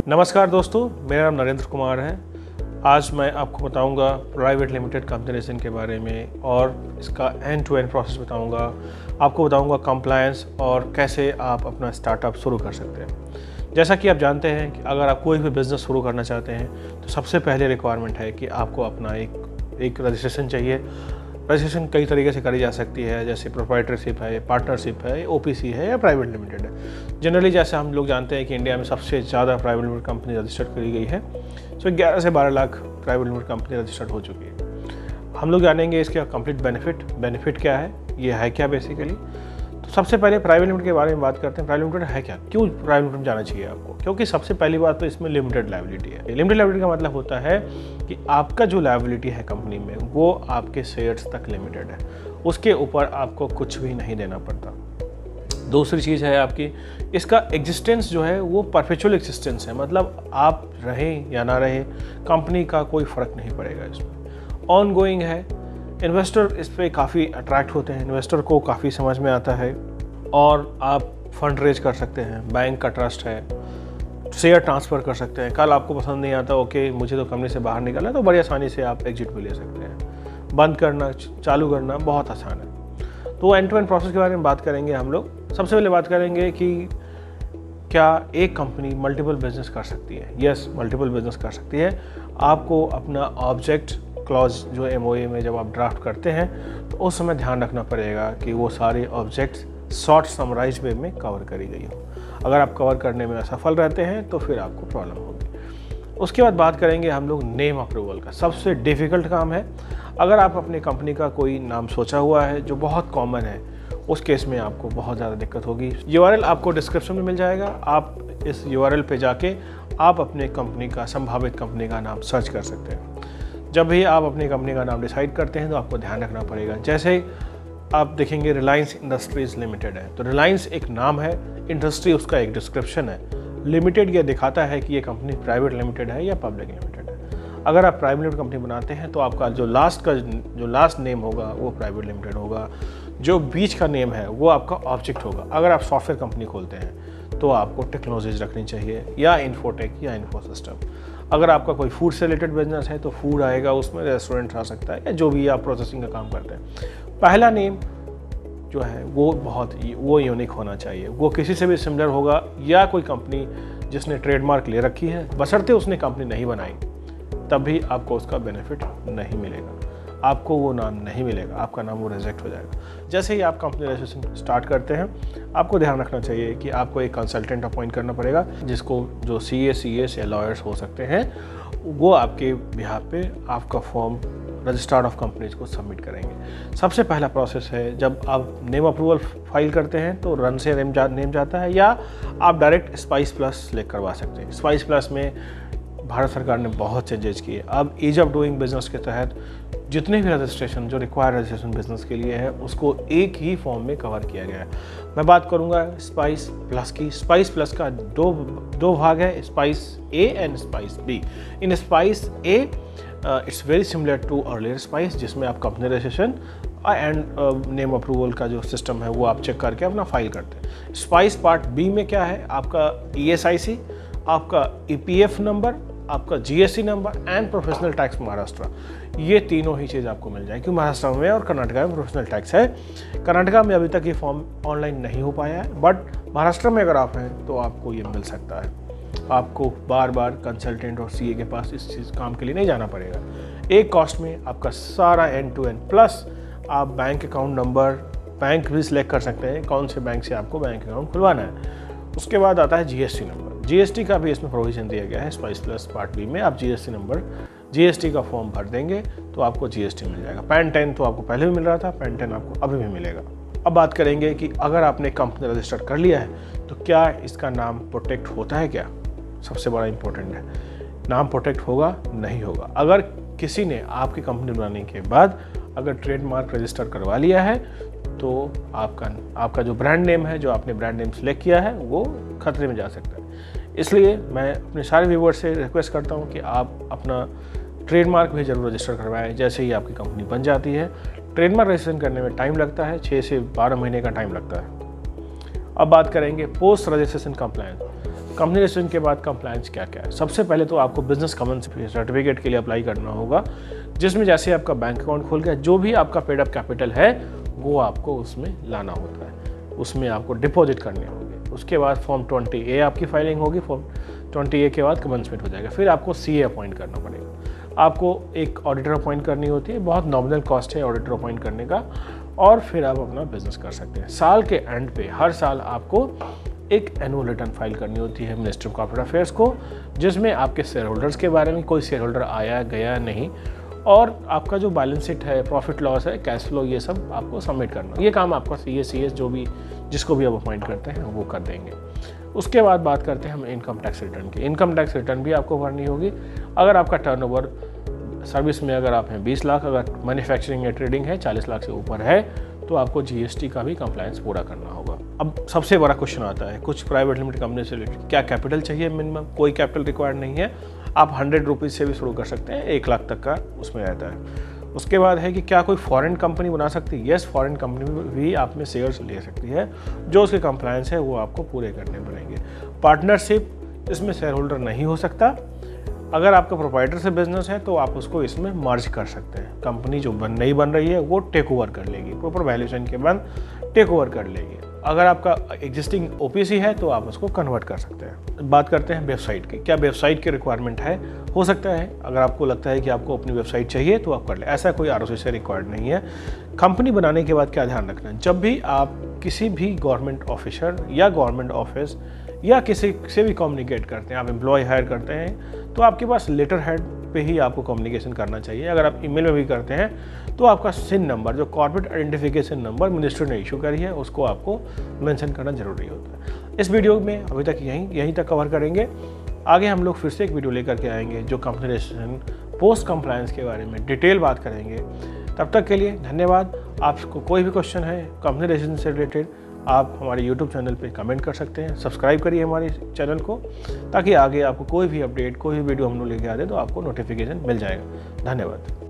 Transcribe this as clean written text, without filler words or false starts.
नमस्कार दोस्तों, मेरा नाम नरेंद्र कुमार है। आज मैं आपको बताऊंगा प्राइवेट लिमिटेड कंपनी रजिस्ट्रेशन के बारे में और इसका एंड टू एंड प्रोसेस बताऊंगा। आपको बताऊंगा कंप्लायंस और कैसे आप अपना स्टार्टअप शुरू कर सकते हैं। जैसा कि आप जानते हैं कि अगर आप कोई भी बिज़नेस शुरू करना चाहते हैं तो सबसे पहले रिक्वायरमेंट है कि आपको अपना एक रजिस्ट्रेशन चाहिए। रजिस्ट्रेशन कई तरीके से करी जा सकती है, जैसे प्रोप्राइटरशिप है, पार्टनरशिप है, ओपीसी है या प्राइवेट लिमिटेड है। जनरली जैसे हम लोग जानते हैं कि इंडिया में सबसे ज़्यादा प्राइवेट लिमिटेड कंपनी रजिस्टर्ड करी गई है। 11 से 12 lakh private limited company registered हो चुकी है। हम लोग जानेंगे इसका कंप्लीट बेनिफिट क्या है, ये है क्या बेसिकली। तो सबसे पहले प्राइवेट लिमिटेड के बारे में बात करते हैं। प्राइवेट लिमिटेड है क्या, क्यों प्राइवेट लिमिटेड जाना चाहिए आपको? क्योंकि सबसे पहली बात तो इसमें लिमिटेड लायबिलिटी है। लिमिटेड लायबिलिटी का मतलब होता है कि आपका जो लायबिलिटी है कंपनी में वो आपके शेयर्स तक लिमिटेड है, उसके ऊपर आपको कुछ भी नहीं देना पड़ता। दूसरी चीज़ है आपकी इसका एग्जिस्टेंस जो है वो परपेचुअल एग्जिस्टेंस है, मतलब आप रहें या ना रहें कंपनी का कोई फ़र्क नहीं पड़ेगा इसमें। ऑन गोइंग है, इन्वेस्टर इस पर काफ़ी अट्रैक्ट होते हैं, इन्वेस्टर को काफ़ी समझ में आता है और आप फंड रेज कर सकते हैं, बैंक का ट्रस्ट है, शेयर ट्रांसफ़र कर सकते हैं। कल आपको पसंद नहीं आता, ओके मुझे तो कंपनी से बाहर निकलना है, तो बड़ी आसानी से आप एग्जिट भी ले सकते हैं। बंद करना चालू करना बहुत आसान है। तो एंड टू एंड प्रोसेस के बारे में बात करेंगे हम लोग। सबसे पहले बात करेंगे कि क्या एक कंपनी मल्टीपल बिजनेस कर सकती है। यस, मल्टीपल बिजनेस कर सकती है। आपको अपना ऑब्जेक्ट क्लॉज जो एमओए में जब आप ड्राफ्ट करते हैं तो उस समय ध्यान रखना पड़ेगा कि वो सारे ऑब्जेक्ट्स शॉर्ट समराइज वे में कवर करी गई हो। अगर आप कवर करने में असफल रहते हैं तो फिर आपको प्रॉब्लम होगी। उसके बाद बात करेंगे हम लोग नेम अप्रूवल का। सबसे डिफ़िकल्ट काम है। अगर आप अपनी कंपनी का कोई नाम सोचा हुआ है जो बहुत कॉमन है, उस केस में आपको बहुत ज़्यादा दिक्कत होगी। URL आपको डिस्क्रिप्शन में मिल जाएगा। आप इस URL पे जाके आप अपने कंपनी का संभावित कंपनी का नाम सर्च कर सकते हैं। जब भी आप अपनी कंपनी का नाम डिसाइड करते हैं तो आपको ध्यान रखना पड़ेगा। जैसे आप देखेंगे रिलायंस इंडस्ट्रीज़ लिमिटेड है, तो रिलायंस एक नाम है, इंडस्ट्री उसका एक डिस्क्रिप्शन है, लिमिटेड ये दिखाता है कि ये कंपनी प्राइवेट लिमिटेड है या पब्लिक लिमिटेड है। अगर आप प्राइवेट लिमिटेड कंपनी बनाते हैं तो आपका जो लास्ट नेम होगा वो प्राइवेट लिमिटेड होगा, जो बीच का नेम है वो आपका ऑब्जेक्ट होगा। अगर आप सॉफ्टवेयर कंपनी खोलते हैं तो आपको टेक्नोलॉजीज रखनी चाहिए या इन्फोटेक या इन्फोसिस्टम। अगर आपका कोई फूड से रिलेटेड बिजनेस है तो फूड आएगा, उसमें रेस्टोरेंट आ सकता है या जो भी आप प्रोसेसिंग का काम करते हैं। पहला नेम जो है वो यूनिक होना चाहिए, वो किसी से भी सिमिलर होगा या कोई कंपनी जिसने ट्रेडमार्क ले रखी है, बशर्ते उसने कंपनी नहीं बनाई, तब भी आपको उसका बेनिफिट नहीं मिलेगा, आपको वो नाम नहीं मिलेगा, आपका नाम वो रिजेक्ट हो जाएगा। जैसे ही आप कंपनी रजिस्ट्रेशन स्टार्ट करते हैं आपको ध्यान रखना चाहिए कि आपको एक कंसल्टेंट अपॉइंट करना पड़ेगा, जिसको जो CA या लॉयर्स हो सकते हैं वो आपके बिहाफ पे आपका फॉर्म रजिस्ट्रार ऑफ कंपनीज को सबमिट करेंगे। सबसे पहला प्रोसेस है, जब आप नेम अप्रूवल फाइल करते हैं तो रन से नेम जाता है या आप डायरेक्ट स्पाइस प्लस सेलेक्ट करवा सकते हैं। स्पाइस प्लस में भारत सरकार ने बहुत चेंजेज किए। अब ईज ऑफ डूइंग बिजनेस के तहत जितने भी रजिस्ट्रेशन जो रिक्वायर्ड रजिस्ट्रेशन बिजनेस के लिए है उसको एक ही फॉर्म में कवर किया गया है। मैं बात करूंगा स्पाइस प्लस की। स्पाइस प्लस का दो भाग है, spice A and spice B. In spice A it's very similar to earlier spice, जिसमें आप company registration and name approval का जो सिस्टम है वो आप चेक करके अपना फाइल करते हैं। स्पाइस पार्ट बी में क्या है, आपका ESIC, आपका EPF नंबर, आपका GST number and professional tax Maharashtra, ये तीनों ही चीज़ आपको मिल जाएगी। महाराष्ट्र में और कर्नाटका में प्रोफेशनल टैक्स है। कर्नाटका में अभी तक ये फॉर्म ऑनलाइन नहीं हो पाया है, बट महाराष्ट्र में अगर आप हैं तो आपको ये मिल सकता है। आपको बार बार कंसल्टेंट और CA के पास इस चीज़ काम के लिए नहीं जाना पड़ेगा। एक कॉस्ट में आपका सारा एंड टू एंड, प्लस आप बैंक अकाउंट नंबर, बैंक भी सिलेक्ट कर सकते हैं कौन से बैंक से आपको बैंक अकाउंट खुलवाना है। उसके बाद आता है GST नंबर। GST का भी इसमें प्रोविजन दिया गया है। स्पाइस प्लस पार्ट बी में आप GST का फॉर्म भर देंगे तो आपको GST मिल जाएगा। पैन 10 तो आपको पहले भी मिल रहा था, पैन 10 आपको अभी भी मिलेगा। अब बात करेंगे कि अगर आपने कंपनी रजिस्टर कर लिया है तो क्या इसका नाम प्रोटेक्ट होता है क्या? सबसे बड़ा इंपॉर्टेंट है, नाम प्रोटेक्ट होगा नहीं होगा। अगर किसी ने आपकी कंपनी बनाने के बाद अगर ट्रेडमार्क रजिस्टर करवा लिया है तो आपका जो ब्रांड नेम है, जो आपने ब्रांड नेम सेलेक्ट किया है, वो खतरे में जा सकता है। इसलिए मैं अपने सारे व्यूअर्स से रिक्वेस्ट करता हूँ कि आप अपना ट्रेडमार्क भी जरूर रजिस्टर करवाएं जैसे ही आपकी कंपनी बन जाती है। ट्रेडमार्क रजिस्ट्रेशन करने में टाइम लगता है, 6 से 12 महीने का टाइम लगता है। अब बात करेंगे post registration compliance. Company registration के बाद कंप्लायंस क्या क्या है। सबसे पहले तो आपको बिजनेस कॉमन सर्टिफिकेट के लिए अप्लाई करना होगा, जिसमें जैसे आपका बैंक अकाउंट खुल गया, जो भी आपका पेड अप कैपिटल है वो आपको उसमें लाना होता है, उसमें आपको डिपॉजिट करने होंगे। उसके बाद फॉर्म 20A आपकी फाइलिंग होगी, फॉर्म 20A के बाद कमेंसमेंट हो जाएगा। फिर आपको CA अपॉइंट करना पड़ेगा, आपको एक ऑडिटर अपॉइंट करनी होती है, बहुत नॉमिनल कॉस्ट है ऑडिटर अपॉइंट करने का, और फिर आप अपना बिजनेस कर सकते हैं। साल के एंड पे हर साल आपको एक एनुअल रिटर्न फाइल करनी होती है मिनिस्ट्री ऑफ कॉर्पोरेट अफेयर्स को, जिसमें आपके शेयर होल्डर्स के बारे में, कोई शेयर होल्डर आया गया नहीं, और आपका जो बैलेंस शीट है, प्रॉफिट लॉस है, कैश फ्लो, ये सब आपको सबमिट करना। ये काम आपका CA CS जो भी जिसको भी आप अपॉइंट करते हैं वो कर देंगे। उसके बाद बात करते हैं हम इनकम टैक्स रिटर्न की। इनकम टैक्स रिटर्न भी आपको भरनी होगी। अगर आपका टर्नओवर सर्विस में अगर आप हैं 20 लाख, अगर मैन्युफैक्चरिंग या ट्रेडिंग है 40 लाख से ऊपर है, तो आपको GST का भी कंप्लायंस पूरा करना होगा। अब सबसे बड़ा क्वेश्चन आता है कुछ प्राइवेट लिमिटेड कंपनी से रिलेटेड, क्या कैपिटल चाहिए? मिनिमम कोई कैपिटल रिक्वायर्ड नहीं है, आप 100 रुपीज़ से भी शुरू कर सकते हैं, 1 लाख तक का उसमें रहता है। उसके बाद है कि क्या कोई फॉरेन कंपनी बना सकती है? यस, फॉरेन कंपनी भी आप में शेयर्स ले सकती है, जो उसके कंप्लायंस है वो आपको पूरे करने पड़ेंगे। पार्टनरशिप, इसमें शेयर होल्डर नहीं हो सकता। अगर आपका प्रोप्राइटर से बिजनेस है तो आप उसको इसमें मर्ज कर सकते हैं। कंपनी जो नई बन रही है वो टेक ओवर कर लेगी, प्रॉपर वैल्यूएशन के बाद टेक ओवर कर लेगी। अगर आपका एग्जिस्टिंग OPC है तो आप उसको कन्वर्ट कर सकते हैं। बात करते हैं वेबसाइट की। क्या वेबसाइट की रिक्वायरमेंट है? हो सकता है, अगर आपको लगता है कि आपको अपनी वेबसाइट चाहिए तो आप कर ले, ऐसा कोई ROC से रिक्वायर्ड नहीं है। कंपनी बनाने के बाद क्या ध्यान रखना है, जब भी आप किसी भी गवर्नमेंट ऑफिसर या गवर्नमेंट ऑफिस या किसी से भी कम्युनिकेट करते हैं, आप एम्प्लॉय हायर करते हैं, तो आपके पास लेटर हेड पे ही आपको कम्युनिकेशन करना चाहिए। अगर आप ईमेल में भी करते हैं तो आपका SIN नंबर, जो कॉर्पोरेट आइडेंटिफिकेशन नंबर मिनिस्ट्री ने इशू करी है, उसको आपको मेंशन करना जरूरी होता है। इस वीडियो में अभी तक यहीं तक कवर करेंगे। आगे हम लोग फिर से एक वीडियो लेकर के आएंगे जो कंपनी रजिस्ट्रेशन पोस्ट कंप्लायंस के बारे में डिटेल बात करेंगे। तब तक के लिए धन्यवाद। आपको कोई भी क्वेश्चन है कंपनी रजिस्ट्रेशन से रिलेटेड, आप हमारे YouTube चैनल पे कमेंट कर सकते हैं। सब्सक्राइब करिए हमारे चैनल को, ताकि आगे आपको कोई भी अपडेट, कोई भी वीडियो हम लोग लेके आते तो आपको नोटिफिकेशन मिल जाएगा। धन्यवाद।